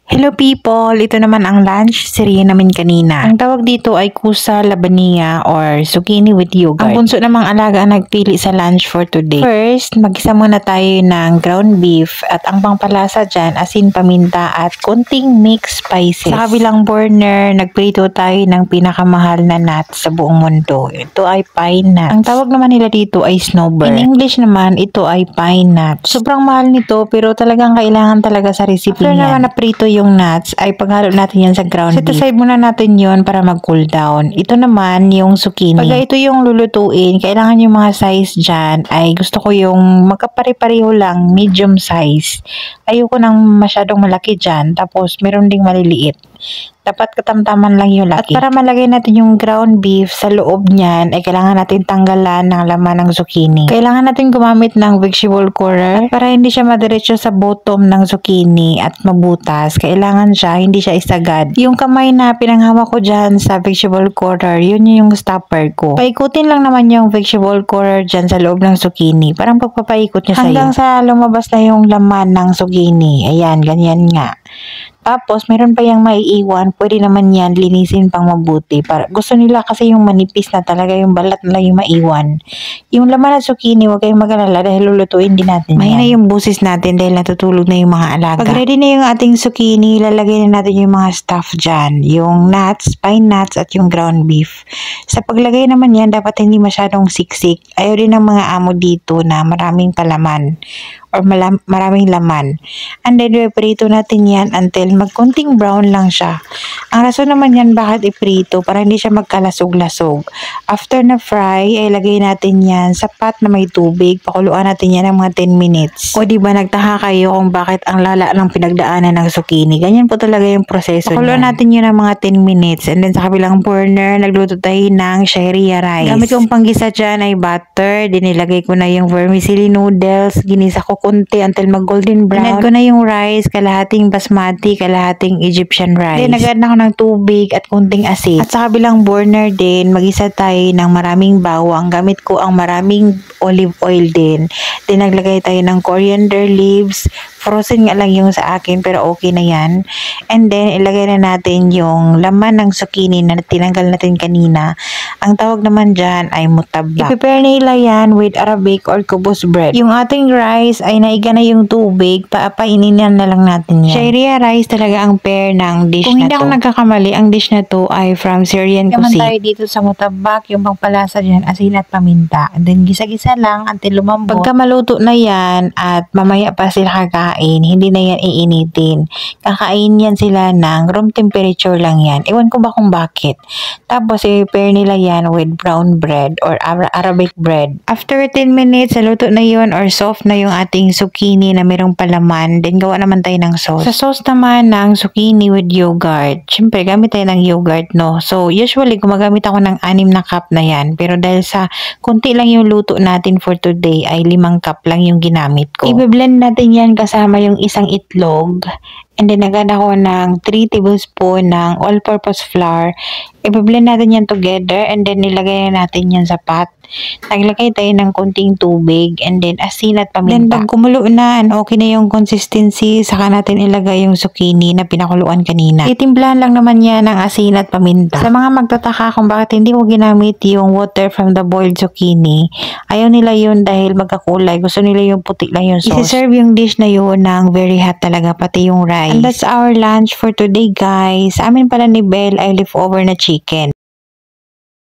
Hello people! Ito naman ang lunch serye namin kanina. Ang tawag dito ay kusa labania or zucchini with yogurt. Ang bunso namang alaga ang nagpili sa lunch for today. First, mag-isa muna tayo ng ground beef at ang pangpalasa dyan, asin, paminta at konting mixed spices. Sa kabilang burner, nagprito tayo ng pinakamahal na nuts sa buong mundo. Ito ay pine nuts. Ang tawag naman nila dito ay snowbird. In English naman, ito ay pine nuts. Sobrang mahal nito pero talagang kailangan talaga sa recipe niyan. After naman na prito yung nuts ay paghalo natin yan sa ground beef. Set aside muna natin yon para mag-cool down. Ito naman yung zucchini. Pag ito yung lulutuin, kailangan yung mga size dyan ay gusto ko yung magkapare-pareho lang, medium size. Ayoko nang masyadong malaki dyan. Tapos meron ding maliliit. Dapat katamtaman lang yung laki. At para malagay natin yung ground beef sa loob niyan, ay kailangan natin tanggalan ng laman ng zucchini. Kailangan natin gumamit ng vegetable corer para hindi siya madiretso sa bottom ng zucchini at mabutas. Kailangan siya, hindi siya isagad. Yung kamay na pinanghawak ko dyan sa vegetable corer, yun yung stopper ko. Paikutin lang naman yung vegetable corer dyan sa loob ng zucchini. Parang pagpapaikot niya sa'yo. Hanggang sa lumabas na yung laman ng zucchini. Ayan, ganyan nga. Tapos, meron pa yung maiiwan. Pwede naman yan linisin pang mabuti. Gusto nila kasi yung manipis na talaga yung balat na lang yung maiwan. Yung laman ng zucchini, huwag kayong mag-alala dahil lulutuin din natin yan. Mahina yung busis natin dahil natutulog na yung mga alaga. Pag ready na yung ating zucchini, lalagay na natin yung mga stuff dyan. Yung nuts, pine nuts at yung ground beef. Sa paglagay naman yan, dapat hindi masyadong siksik. Ayaw din ng mga amo dito na maraming palaman or maraming laman. And then, iprito natin yan until magkunting brown lang siya. Ang rason naman yan bakit iprito para hindi siya magkalasog-lasog. After na fry, ay lagay natin yan sa pot na may tubig. Pakuluan natin yan ng mga 10 minutes. O diba nagtaka kayo kung bakit ang lala ng pinagdaanan ng zucchini. Ganyan po talaga yung proseso niyan. Pakuluan natin yun ng mga 10 minutes. And then sa kabilang burner, nagluto tayo ng sharia rice. Gamit kong panggisa dyan ay butter. Dinilagay ko na yung vermicelli noodles. Ginisa ko konti until mag golden brown. Inad ko na yung rice, kalahating basmati, kalahating Egyptian rice. Then nag-add na ako ng tubig at konting asin. At sa kabilang burner din, mag-isa tayo ng maraming bawang. Gamit ko ang maraming olive oil din. Then naglagay tayo ng coriander leaves. Frozen nga lang yung sa akin pero okay na yan. And then ilagay na natin yung laman ng zucchini na tinanggal natin kanina. Ang tawag naman dyan ay mutabak. I-prepare nila yan with Arabic or kubos bread. Yung ating rice ay naiga na yung tubig. Paininan na lang natin yan. Sharia rice talaga ang pair ng dish na to. Kung hindi ako nagkakamali, ang dish na to ay from Syrian cuisine. Naman tayo dito sa mutabak, yung pangpalasa dyan, asin at paminta. And then gisa-gisa lang until lumambot. Pagka maluto na yan at mamaya pa sila kakain, hindi na yan iinitin. Kakain yan sila ng room temperature lang yan. Ewan ko ba kung bakit. Tapos i-pair nila yan with brown bread or Arabic bread. After 10 minutes, luto na yun or soft na yung ating zucchini na mayroong palaman. Then gawa naman tayo ng sauce. Sa sauce naman ng zucchini with yogurt. Siyempre, gamit tayo ng yogurt, no? So, usually, gumagamit ako ng 6 na cup na yan. Pero dahil sa konti lang yung luto natin for today, ay 5 cup lang yung ginamit ko. I-blend natin yan kasama yung isang itlog. And then, nag-add ako ng 3 tablespoon ng all-purpose flour. I-blend natin yan together and then nilagay natin yan sa pot. Naglagay tayo ng konting tubig and then asin at paminta. Then pag kumulo na and okay na yung consistency, saka natin ilagay yung zucchini na pinakuluan kanina. Itimplahan lang naman yan ng asin at paminta. Sa mga magtataka kung bakit hindi ko ginamit yung water from the boiled zucchini, ayaw nila yun dahil magkakulay. Gusto nila yung puti lang yung sauce. Isi-serve yung dish na yun ng very hot talaga, pati yung rice. And that's our lunch for today, guys. Sa amin pala ni Belle ay leftover na chicken.